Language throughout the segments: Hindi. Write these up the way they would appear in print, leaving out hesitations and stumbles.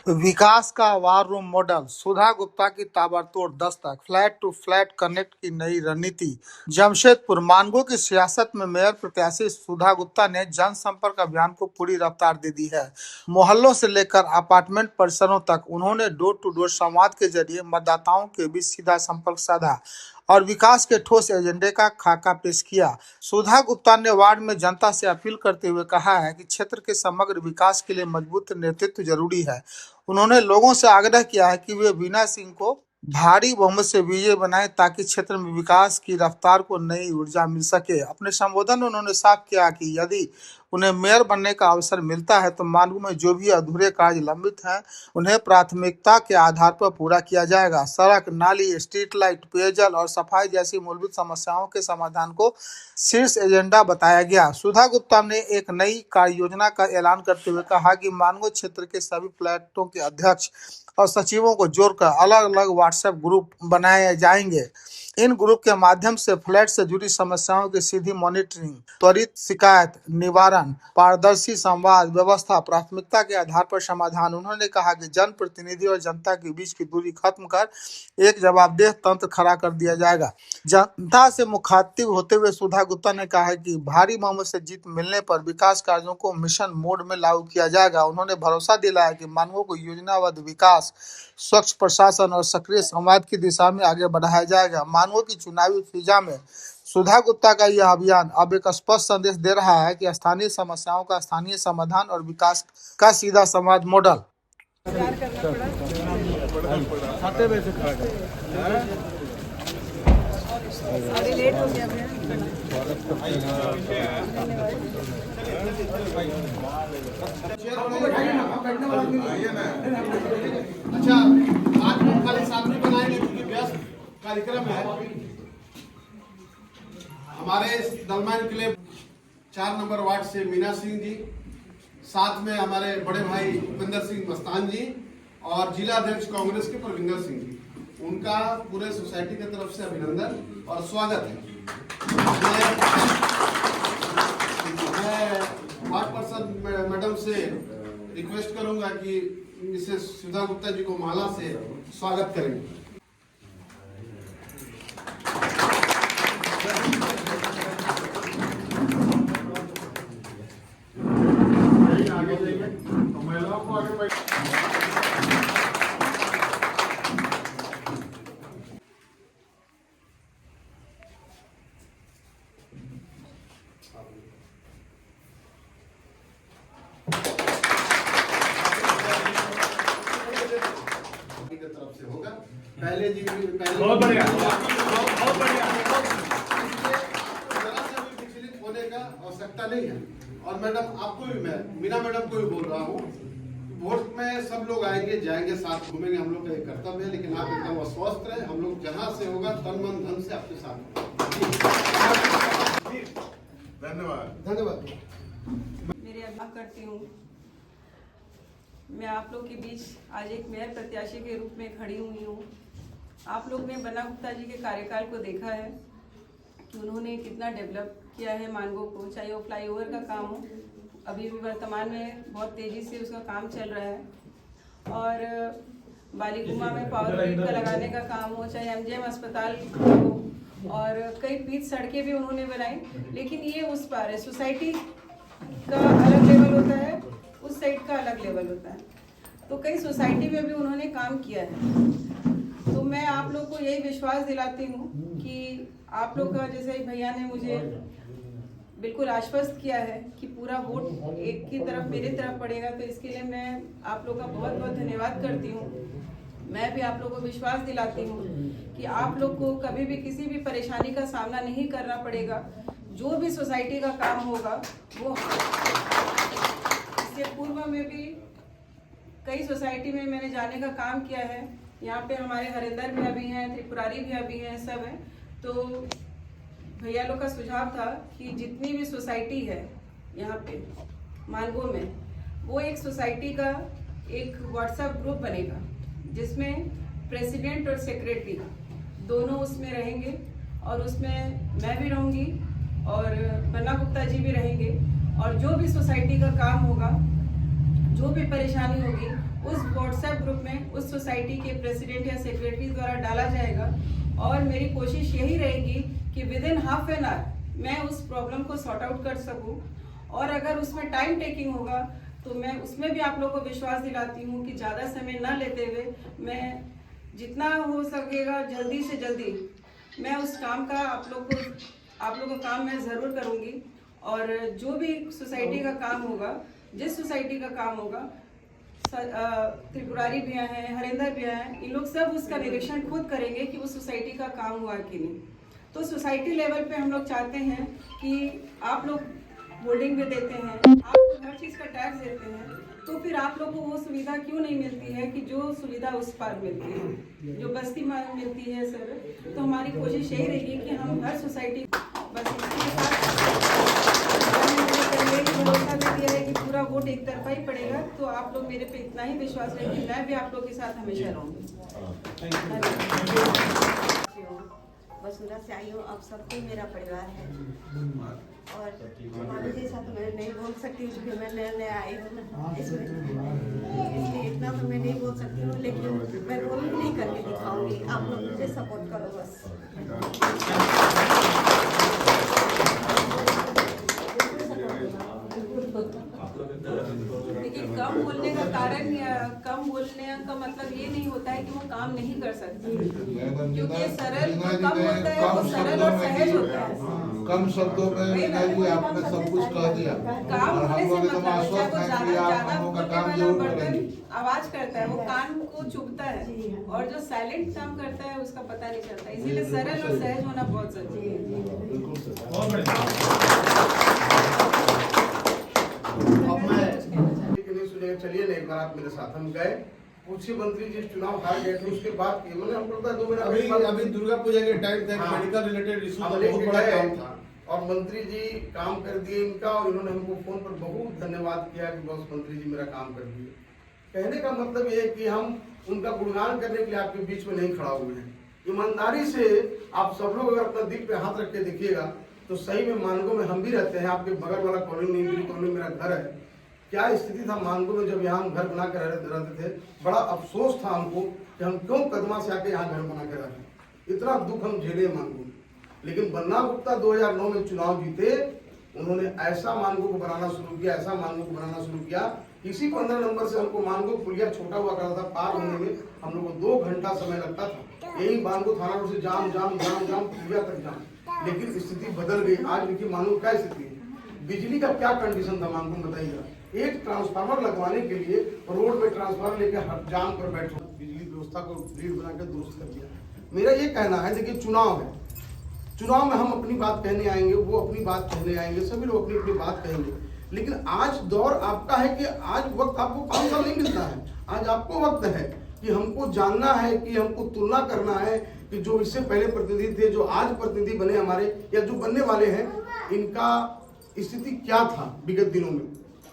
विकास का वार रूम मॉडल, सुधा गुप्ता की ताबड़तोड़ Dastak, flat to flat connect की नई रणनीति। जमशेदपुर मानगो की सियासत में मेयर प्रत्याशी सुधा गुप्ता ने जनसंपर्क अभियान को पूरी रफ्तार दे दी है। मोहल्लों से लेकर अपार्टमेंट परिसरों तक उन्होंने डोर टू डोर संवाद के जरिए मतदाताओं के बीच सीधा संपर्क साधा और विकास के ठोस एजेंडे का खाका पेश किया। सुधा गुप्ता ने वार्ड में जनता से अपील करते हुए कहा है कि क्षेत्र के समग्र विकास के लिए मजबूत नेतृत्व जरूरी है। उन्होंने लोगों से आग्रह किया है कि वे वीणा सिंह को भारी बहुमत से विजयी बनाएं ताकि क्षेत्र में विकास की रफ्तार को नई ऊर्जा मिल सके। अपने संबोधन में उन्होंने साफ किया कि यदि उन्हें मेयर बनने का अवसर मिलता है तो मानगो में जो भी अधूरे कार्य लंबित हैं उन्हें प्राथमिकता के आधार पर पूरा किया जाएगा। सड़क, नाली, स्ट्रीट लाइट, पेयजल और सफाई जैसी मूलभूत समस्याओं के समाधान को शीर्ष एजेंडा बताया गया। सुधा गुप्ता ने एक नई कार्य योजना का ऐलान करते हुए कहा कि मानगो क्षेत्र के सभी फ्लैटों के अध्यक्ष और सचिवों को जोड़कर अलग अलग व्हाट्सएप ग्रुप बनाए जाएंगे। इन ग्रुप के माध्यम से फ्लैट से जुड़ी समस्याओं की सीधी मॉनिटरिंग, त्वरित शिकायत निवारण, पारदर्शी संवाद व्यवस्था, प्राथमिकता के आधार पर समाधान। उन्होंने कहा कि जनप्रतिनिधि और जनता के बीच की दूरी खत्म कर एक जवाबदेह तंत्र खड़ा कर दिया जाएगा। जनता से मुखातिब होते हुए सुधा गुप्ता ने कहा है कि भारी बहुमत से जीत मिलने पर विकास कार्यों को मिशन मोड में लागू किया जाएगा। उन्होंने भरोसा दिलाया कि मानगो को योजनाबद्ध विकास, स्वच्छ प्रशासन और सक्रिय संवाद की दिशा में आगे बढ़ाया जाएगा। मानगो की चुनावी फिजा में सुधा गुप्ता का यह अभियान अब एक स्पष्ट संदेश दे रहा है कि स्थानीय समस्याओं का स्थानीय समाधान और विकास का सीधा संवाद मॉडल। अच्छा, आज हम खाली साथ में बनाएंगे क्योंकि व्यस्त कार्यक्रम है। हमारे दलमान क्लब 4 नंबर वार्ड से मीना सिंह जी, साथ में हमारे बड़े भाई उपेंद्र सिंह मस्तान जी और जिला अध्यक्ष कांग्रेस के परविंदर सिंह जी, उनका पूरे सोसाइटी की तरफ से अभिनंदन और स्वागत है। मैं वार्ड पर्सन मैडम से रिक्वेस्ट करूंगा कि मिसेस सुधा गुप्ता जी को माला से स्वागत करेंगे। आगे जाइए तो महिलाओं को आगे बैठ। तरफ से होगा पहले जी, बहुत बढ़िया, बहुत बढ़िया। जरा सा भी विचलित होने का आवश्यकता नहीं है। और मैडम आपको भी, मैं मीना मैडम को भी बोल रहा हूँ, वोट में सब लोग आएंगे जाएंगे, साथ घूमेंगे, हम लोग का एक कर्तव्य है, लेकिन आप एकदम अस्वस्थ रहे। हम लोग जहाँ से होगा तन मन धन से आपके साथ। धन्यवाद, धन्यवाद। मेरी अभिमान करती हूँ, मैं आप लोग के बीच आज एक मेयर प्रत्याशी के रूप में खड़ी हुई हूँ। आप लोग ने बन्ना गुप्ता जी के कार्यकाल को देखा है कि उन्होंने कितना डेवलप किया है मानगो को, चाहे वो फ्लाईओवर का काम हो, अभी भी वर्तमान में बहुत तेज़ी से उसका काम चल रहा है, और बालीकुमा में पावर ग्रिड का लगाने का काम हो, चाहे एमजीएम अस्पताल हो, और कई पीच सड़कें भी उन्होंने बनाई। लेकिन ये उस पार है, सोसाइटी का अलग लेवल होता है, उस साइड का अलग लेवल होता है। तो कई सोसाइटी में भी उन्होंने काम किया है। तो मैं आप लोग को यही विश्वास दिलाती हूँ कि आप लोग का, जैसे भैया ने मुझे बिल्कुल आश्वस्त किया है कि पूरा वोट एक की तरफ मेरी तरफ पड़ेगा, तो इसके लिए मैं आप लोग का बहुत बहुत धन्यवाद करती हूँ। मैं भी आप लोगों को विश्वास दिलाती हूँ कि आप लोग को कभी भी किसी भी परेशानी का सामना नहीं करना पड़ेगा। जो भी सोसाइटी का काम होगा वो, इससे पूर्व में भी कई सोसाइटी में मैंने जाने का काम किया है। यहाँ पे हमारे हरिंदर भी अभी हैं, त्रिपुरारी भी अभी हैं, सब हैं। तो भैया लोग का सुझाव था कि जितनी भी सोसाइटी है यहाँ पे मानगो में, वो एक सोसाइटी का एक व्हाट्सएप ग्रुप बनेगा जिसमें प्रेसिडेंट और सेक्रेटरी दोनों उसमें रहेंगे, और उसमें मैं भी रहूँगी और बन्ना गुप्ता जी भी रहेंगे। और जो भी सोसाइटी का काम होगा, जो भी परेशानी होगी, उस व्हाट्सएप ग्रुप में उस सोसाइटी के प्रेसिडेंट या सेक्रेटरी द्वारा डाला जाएगा और मेरी कोशिश यही रहेगी कि with in half an hour मैं उस प्रॉब्लम को सॉर्ट आउट कर सकूं। और अगर उसमें टाइम टेकिंग होगा तो मैं उसमें भी आप लोगों को विश्वास दिलाती हूँ कि ज़्यादा समय न लेते हुए मैं जितना हो सकेगा जल्दी से जल्दी मैं उस काम का आप लोगों का काम मैं ज़रूर करूँगी। और जो भी सोसाइटी का काम होगा, जिस सोसाइटी का काम होगा, त्रिपुरारी भैया हैं, हरिंदर भैया हैं, इन लोग सब उसका निरीक्षण खुद करेंगे कि उस सोसाइटी का काम हुआ कि नहीं। तो सोसाइटी लेवल पे हम लोग चाहते हैं कि आप लोग होल्डिंग भी देते हैं, आप लोग हर चीज़ का टैक्स देते हैं, तो फिर आप लोग को वो सुविधा क्यों नहीं मिलती है कि जो सुविधा उस पार मिलती है, जो बस्ती में मिलती है सर। तो हमारी कोशिश यही रहेगी कि हम हर सोसाइटी बस इसके साथ भरोसा भी दिया है कि पूरा वोट एक तरफा ही पड़ेगा। तो आप लोग मेरे पे इतना ही विश्वास रखें कि मैं भी आप लोग के साथ हमेशा रहूँगी। वसुधा से आई हूँ, अब सब कोई मेरा परिवार है और हमारे जैसा तो मैं नहीं बोल सकती क्योंकि मैं नए आई हूँ ना, इसलिए इतना तो मैं नहीं बोल सकती हूँ, लेकिन मैं रोल नहीं करके दिखाऊंगी। आप लोग मुझे सपोर्ट करो बस। देखिए, कम बोलने का कारण या कम बोलने का मतलब ये नहीं होता है कि वो काम नहीं कर सकते, क्योंकि सरल कम होता है, वो सरल और सहज होता है। कम शब्दों में आपने सब कुछ कह दिया। काम होने से मतलब है, चाहे वो ज्यादा बोलने वाला जरूर बर्तन आवाज करता है, वो कान को चुभता है, और जो साइलेंट काम करता है उसका पता नहीं चलता। इसीलिए सरल और सहज होना बहुत जरूरी है। चलिए ना, एक बार आप मेरे साथ हम गए, पूछिए मंत्री जी चुनाव हार गए थे, उसके बाद किए मैंने हमको लगता है 2 महीना अभी दुर्गा पूजा के टाइम था, मेडिकल रिलेटेड इशू बहुत बड़ा काम था और मंत्री जी काम कर दिए इनका, और इन्होंने हमको फोन पर बहुत धन्यवाद किया कि बस मंत्री जी मेरा काम कर दिए। कहने का मतलब ये है कि हम उनका गुणगान करने के लिए आपके बीच में नहीं खड़ा हुए हैं। ईमानदारी से आप सब लोग अगर अपना दिल पे हाथ रख के देखिएगा तो सही में मानगो में हम भी रहते हैं, आपके बगल वाला कॉलोनी नहीं, कॉलोनी मेरा घर है। क्या स्थिति था मानगो में जब यहाँ हम घर बना कर रहते थे, बड़ा अफसोस था हमको कि हम क्यों कदमा से आके यहाँ घर बना कर रहे, इतना दुख हम झेले मानगो। लेकिन बन्ना गुप्ता 2009 में चुनाव जीते, उन्होंने ऐसा मानगो को बनाना शुरू किया, ऐसा मानगो को बनाना शुरू किया। इसी 15 नंबर से हमको मानगो पुलिया छोटा हुआ करता था, पार होने में हम लोग को 2 घंटा समय लगता था। यही मानगो थाना रोड से जाम जाम जाम जाम पुलिया तक जाम। लेकिन स्थिति बदल गई। आज देखिए मानगो क्या स्थिति है, बिजली का क्या कंडीशन था मानगो बताइएगा। एक ट्रांसफार्मर लगवाने के लिए रोड में ट्रांसफार्मर लेकर जाम पर बैठो, बिजली व्यवस्था को लीड बनाकर दुरुस्त कर दिया। मेरा ये कहना है, देखिए चुनाव है, चुनाव में हम अपनी बात कहने आएंगे, वो अपनी बात कहने आएंगे, सभी लोग अपनी अपनी बात कहेंगे। लेकिन आज दौर आपका है कि आज वक्त आपको 5 साल नहीं मिलता है। आज आपको वक्त है कि हमको जानना है, कि हमको तुलना करना है कि जो इससे पहले प्रतिनिधि थे, जो आज प्रतिनिधि बने हमारे या जो बनने वाले हैं, इनका स्थिति क्या था विगत दिनों में,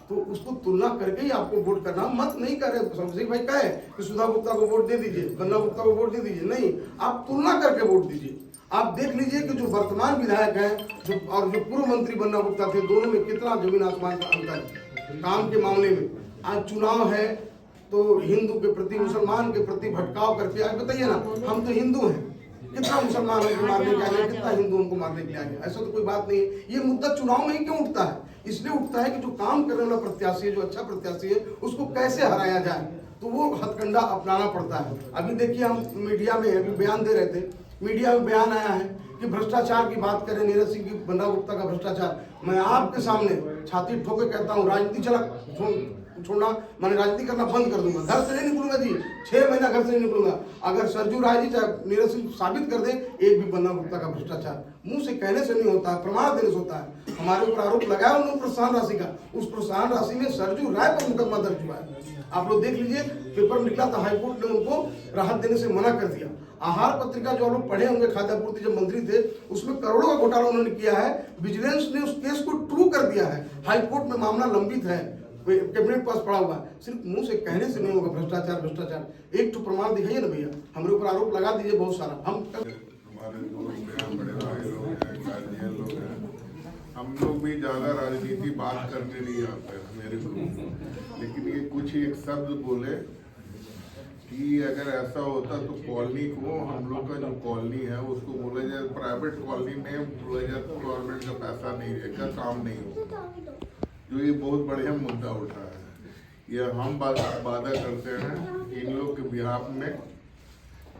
तो उसको तुलना करके ही आपको वोट करना। मत नहीं कर रहे शमशेर भाई कहे कि सुधा गुप्ता को वोट दे दीजिए, बन्ना गुप्ता को वोट दे दीजिए, नहीं, आप तुलना करके वोट दीजिए। आप देख लीजिए कि जो वर्तमान विधायक हैं जो और जो पूर्व मंत्री बन्ना गुप्ता थे, दोनों में कितना जमीन आसमान का अंतर है काम के मामले में। आज चुनाव है तो हिंदू के प्रति, मुसलमान के प्रति भटकाव करके, आज बताइए ना, हम तो हिंदू हैं, कितना मुसलमान हमको मारने के आ गया, कितना हिंदू हमको मारने के लिए आ गया। ऐसा तो कोई बात नहीं है। ये मुद्दा चुनाव में ही क्यों उठता है? इसलिए उठता है कि जो काम करने वाला प्रत्याशी है, जो अच्छा प्रत्याशी है, उसको कैसे हराया जाए, तो वो हथकंडा अपनाना पड़ता है। अभी देखिए हम मीडिया में अभी बयान दे रहे थे, मीडिया में बयान आया है कि भ्रष्टाचार की बात करें, नीरज सिंह की, बन्ना गुप्ता का भ्रष्टाचार। मैं आपके सामने छाती ठोक के कहता हूँ, राजनीति छोड़ना, मैंने राजनीति करना बंद कर दूंगा, घर से नहीं निकलूंगा जी, 6 महीना घर से नहीं निकलूंगा अगर सरजू राय जी चाहे नीरज सिंह साबित कर दे एक भी बन्ना गुप्ता का भ्रष्टाचार। मुंह से कहने से नहीं होता है, प्रमाण देने से होता है। हमारे ऊपर आरोप लगाया उन्होंने प्रोत्साहन राशि का, उस प्रोत्साहन राशि में सरजू राय पर मुकदमा दर्ज हुआ है। आप लोग देख लीजिए, पेपर निकला था, हाईकोर्ट ने उनको राहत देने से मना कर दिया। आहार पत्रिका जो लोग पढ़े होंगे, खाद्य आपूर्ति जब मंत्री थे, उसमें करोड़ों का घोटाला उन्होंने किया है। विजिलेंस ने उस केस को ट्रू कर दिया है, हाईकोर्ट में मामला लंबित है, कैबिनेट पास पड़ा हुआ है। सिर्फ मुंह से कहने से नहीं होगा भ्रष्टाचार भ्रष्टाचार। एक तो प्रमाण दिखाइए ना भैया, हमारे ऊपर आरोप लगा दीजिए बहुत सारा। हम हमारे दोस्त हैं, बड़े भाई लोग हैं, गार्जियन लोग हैं, हम लोग भी ज्यादा राजनीति बात करने नहीं आते हैं मेरे को, लेकिन ये कुछ ही एक शब्द बोले कि अगर ऐसा होता तो कॉलोनी को, हम लोग का जो कॉलोनी है उसको बोला जाए प्राइवेट कॉलोनी में बोला जाए तो गवर्नमेंट का पैसा नहीं रहेगा, काम नहीं होगा। जो ये बहुत बढ़िया मुद्दा उठा है, ये हम वादा करते हैं इन लोग के बिहाफ में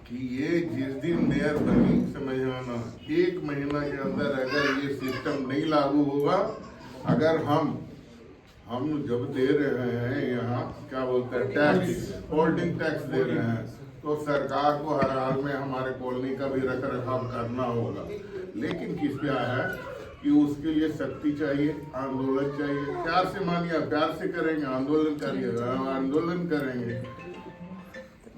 कि ये जिस दिन मेयर बनी, समझ आना 1 महीना के अंदर अगर ये सिस्टम नहीं लागू होगा, अगर हम जब दे रहे हैं यहाँ क्या बोलते हैं टैक्स, होल्डिंग टैक्स दे रहे हैं, तो सरकार को हर हाल में हमारे कॉलोनी का भी रख रखाव करना होगा। लेकिन किस पे आया है कि उसके लिए शक्ति चाहिए, आंदोलन चाहिए। प्यार से मानिए, प्यार से करेंगे, आंदोलन करिएगा, आंदोलन करेंगे।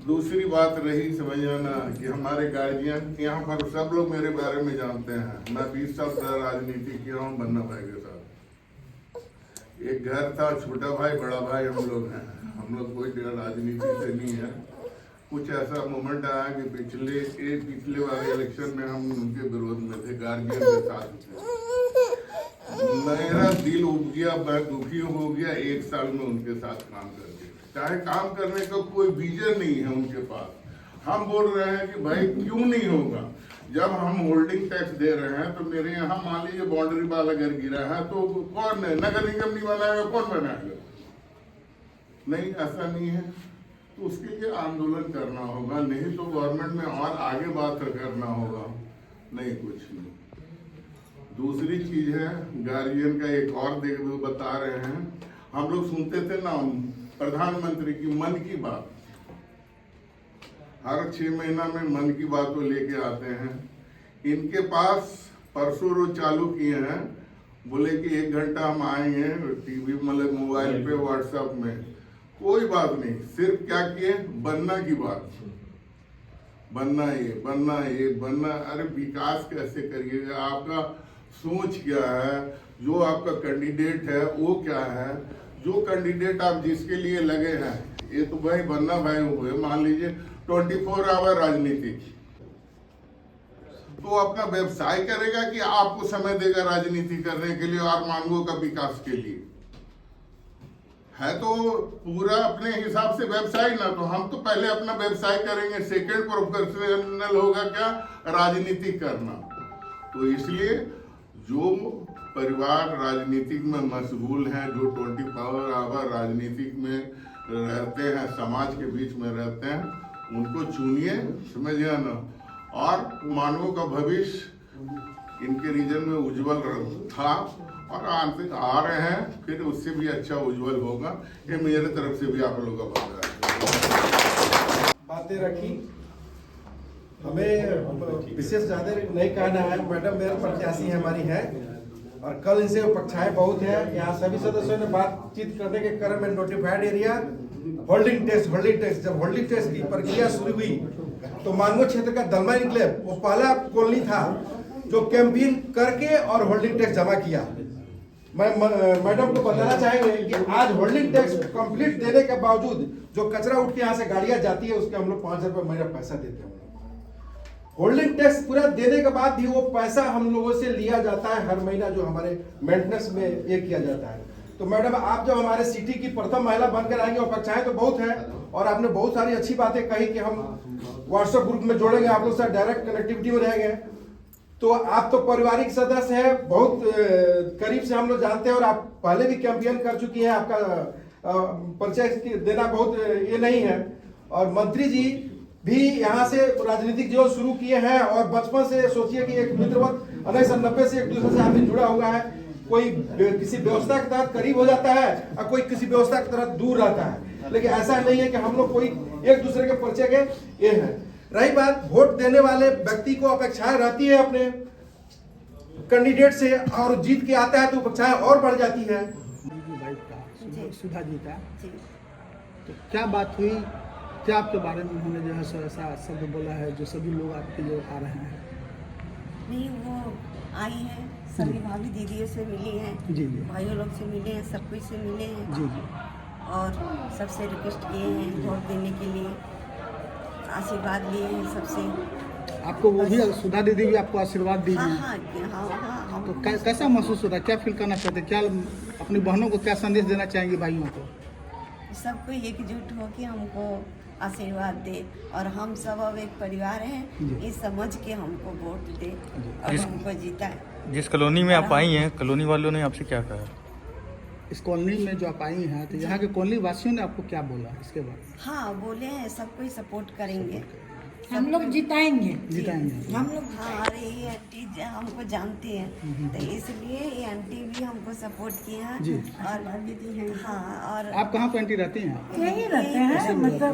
दूसरी बात रही समझ आना कि हमारे गार्जियन, यहाँ पर सब लोग मेरे बारे में जानते हैं, मैं 20 साल से राजनीति किया हूँ बन्ना भाई के साथ। एक घर था, छोटा भाई बड़ा भाई हम लोग हैं, हम लोग कोई राजनीति से नहीं है। कुछ ऐसा मोमेंट आया कि पिछले वाले इलेक्शन में हम उनके विरोध में थे, गार्जियन के साथ थे। मेरा दिल उठ गया, मैं दुखी हो गया 1 साल में उनके साथ काम करके। चाहे काम करने का कोई विजन नहीं है उनके पास। हम बोल रहे हैं कि भाई क्यों नहीं होगा, जब हम होल्डिंग टैक्स दे रहे हैं तो मेरे यहाँ मान लीजिए बाउंड्री वाल अगर गिरा है तो कौन है, नगर निगम नहीं बनाएगा, कौन बनाएगा? नहीं, ऐसा नहीं है। तो उसके लिए आंदोलन करना होगा, नहीं तो गवर्नमेंट में और आगे बात करना होगा, नहीं कुछ नहीं। दूसरी चीज है गार्जियन का, एक और बता रहे हैं, हम लोग सुनते थे ना प्रधानमंत्री की मन की बात, हर 6 महीना में मन की बात को लेके आते हैं। इनके पास परसों रोज चालू किए हैं, बोले कि 1 घंटा हम आएंगे टीवी मतलब मोबाइल पे व्हाट्सएप में, कोई बात नहीं, सिर्फ क्या किए, बनना की बात, बनना ये बनना। अरे विकास कैसे करिएगा, आपका सोच क्या है, जो आपका कैंडिडेट है वो क्या है, जो कैंडिडेट आप जिसके लिए लगे हैं, ये तो भाई बन्ना भाई हुए मान लीजिए 24 आवर राजनीति, तो अपना व्यवसाय करेगा कि आपको समय देगा राजनीति करने के लिए और मानवों का विकास के लिए? है तो पूरा अपने हिसाब से व्यवसाय ना, तो हम तो पहले अपना व्यवसाय करेंगे, सेकंड प्रोफेशनल होगा क्या, राजनीति करना। तो इसलिए जो परिवार राजनीतिक में मशगूल हैं, जो 24 आवर राजनीतिक में रहते हैं, समाज के बीच में रहते हैं, उनको चुनिए, समझिए ना, और मानवों का भविष्य इनके रीजन में उज्जवल था और आ रहे हैं, फिर उससे भी अच्छा उज्जवल होगा। ये मेरे तरफ से भी आप लोगों का वादा है। बातें रखी, हमें विशेष ज्यादा नहीं कहना है। मैडम मेयर प्रत्याशी हमारी है और कल इनसे पक्षाएं बहुत है। यहाँ सभी सदस्यों ने बातचीत करने के क्रम में नोटिफाइड एरिया होल्डिंग टैक्स, जब होल्डिंग टैक्स की प्रक्रिया शुरू हुई तो मानगो क्षेत्र का दलमा इनक्लेव वो पहला कॉलोनी था जो कैंपेन करके और होल्डिंग टैक्स जमा किया। मैं मैडम को बताना चाहेंगे कि आज होल्डिंग टैक्स कंप्लीट देने के बावजूद जो कचरा उठ के यहाँ से गाड़ियां जाती है उसके हम लोग 5,000 रुपये महीना पैसा देते हैं। होल्डिंग टैक्स पूरा देने के बाद भी वो पैसा हम लोगों से लिया जाता है हर महीना, जो हमारे मेंटेनेंस में ये किया जाता है। तो मैडम आप जब हमारे सिटी की प्रथम महिला बनकर आएंगे, और पक्षाएं तो बहुत है और आपने बहुत सारी अच्छी बातें कही कि हम व्हाट्सएप ग्रुप में जोड़ेंगे, आप लोग से डायरेक्ट कनेक्टिविटी में रहेंगे। तो आप तो पारिवारिक सदस्य है, बहुत करीब से हम लोग जानते हैं और आप पहले भी कैंपेन कर चुकी हैं, आपका परिचय देना बहुत ये नहीं है। और मंत्री जी भी यहाँ से राजनीतिक जीवन शुरू किए हैं और बचपन से सोचिए कि एक मित्रवत 1990 से एक दूसरे से आदमी जुड़ा हुआ है। कोई किसी व्यवस्था के तहत करीब हो जाता है और कोई किसी व्यवस्था के तहत दूर रहता है, लेकिन ऐसा नहीं है कि हम लोग कोई एक दूसरे के परिचय के ये है। रही बात वोट देने वाले व्यक्ति को अपेक्षाएं रहती है अपने कैंडिडेट से, और जीत के आता है तो अपेक्षाएं और बढ़ जाती है। सुधा जी का तो क्या बात हुई, क्या आपके बारे में उन्होंने जो है सो ऐसा शब्द बोला है जो सभी लोग आपके जो आ रहे हैं? नहीं, वो आई है, सभी भाभी दीदियों से मिली हैं, जी जी, भाइयों लोग से मिले हैं, सब कुछ से मिले हैं जी जी, और सबसे रिक्वेस्ट किए हैं वोट देने के लिए, आशीर्वाद लिए हैं सबसे। आपको वो भी सुधा दीदी भी आपको आशीर्वाद दी? हाँ हाँ हाँ हाँ हम तो कैसा महसूस होता है, क्या फील करना चाहते हैं, क्या अपनी बहनों को क्या संदेश देना चाहेंगे भाइयों को? सबको एकजुट हो के हमको आशीर्वाद दे और हम सब अब एक परिवार हैं, इस समझ के हमको वोट दे और हमको जिताए। जिस कॉलोनी में आप आई हैं, कॉलोनी वालों ने आपसे क्या कहा? इस कॉलोनी में जो आप आई हैं तो यहाँ के कॉलोनी वासियों ने आपको क्या बोला इसके बाद? हाँ, बोले हैं सबको सपोर्ट करेंगे, हम लोग जिताएंगे। हम लोग। हाँ, और ये आंटी हमको जानती हैं तो इसलिए ये आंटी भी हमको सपोर्ट किए हैं जी। और दीदी हैं। हाँ, और आप कहाँ पे आंटी रहती हैं? यही रहते हैं, मतलब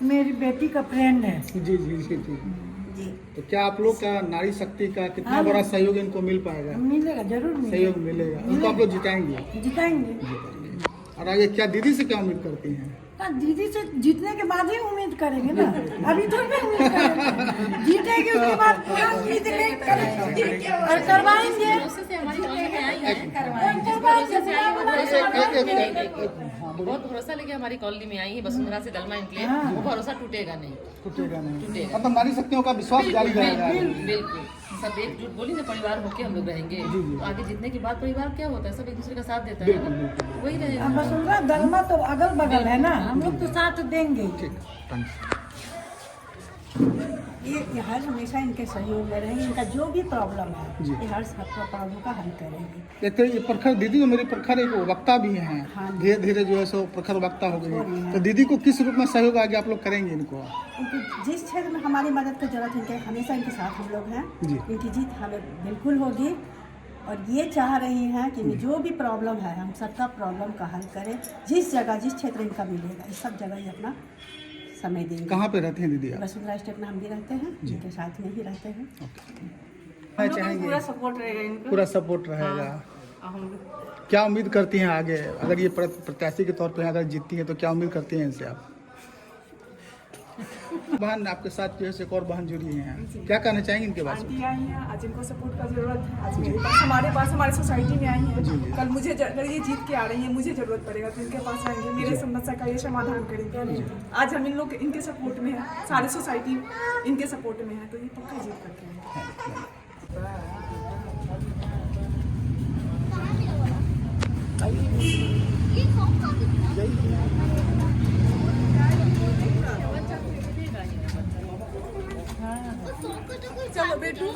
मेरी बेटी का फ्रेंड है। जी जी जी जी। जी तो क्या आप लोग का नारी शक्ति का कितना बड़ा सहयोग इनको मिल पाएगा? मिलेगा, जरूर सहयोग मिलेगा, उनको आप लोग जिताएंगे? जिताएंगे। और आगे क्या दीदी से क्या उम्मीद करती हैं? दीदी से जीतने के बाद ही उम्मीद करेंगे ना, अभी तो नहीं उम्मीद करेंगे। जीतेगी उसके बाद पूरा उम्मीद नहीं करेंगे और करवाएंगे। बहुत भरोसा लेके हमारी कॉलोनी में आई है वसुंधरा से दलमा निकले, वो भरोसा टूटेगा नहीं। टूटेगा नहीं, मतलब नारी शक्तियों का विश्वास जारी रहेगा। बिल्कुल, सब एकजुट बोली ना, परिवार होके हम लोग रहेंगे। तो आगे जीतने के बाद परिवार क्या होता है, सब एक दूसरे का साथ देता है ना, वही रहेगा। अब वसुंधरा दलमा तो अगल बगल है ना, हम लोग तो साथ देंगे। ये हर हमेशा इनके सहयोग में रहेंगे, इनका जो भी प्रॉब्लम है ये हर सबका प्रॉब्लम का हल करेंगे। तो ये प्रखर दीदी तो मेरी प्रखर एक वक्ता भी हैं, धीरे धीरे जो है सो प्रखर वक्ता हो गई। तो दीदी को किस रूप में सहयोग आगे आप लोग करेंगे इनको? उनकी जिस क्षेत्र में हमारी मदद की जरूरत है, इनके हमेशा इनके साथ हम लोग हैं। जी। इनकी जीत हमें बिल्कुल होगी और ये चाह रही हैं कि जो भी प्रॉब्लम है हम सबका प्रॉब्लम का हल करें। जिस जगह जिस क्षेत्र इनका मिलेगा इस सब जगह ये अपना समय देंगे। कहाँ पे रहते हैं दीदी आप? वसुंधरा स्टेट में हम भी रहते हैं, इनके साथ में ही रहते हैं। चाहेंगे पूरा सपोर्ट रहेगा इनका। पूरा सपोर्ट रहेगा। क्या उम्मीद करती हैं आगे, अगर ये प्रत्याशी के तौर पे अगर जीतती हैं तो क्या उम्मीद करती हैं इनसे आप? बहन आपके साथ जो है एक और बहन जुड़ी हैं, क्या कहना चाहेंगे इनके बारे में? आंटी आई हैं, आज इनको सपोर्ट का जरूरत है। आज मेरे पास हमारे सोसाइटी में आई हैं, कल मुझे अगर ये जीत के आ रही हैं, मुझे जरूरत पड़ेगा तो इनके पास आएंगे, मेरे समस्या का ये समाधान करेंगे। आज हम इन लोग इनके सपोर्ट में है, सारे सोसाइटी इनके सपोर्ट में है, तो ये पक्का जीत करके आएंगे। चलो बेटू।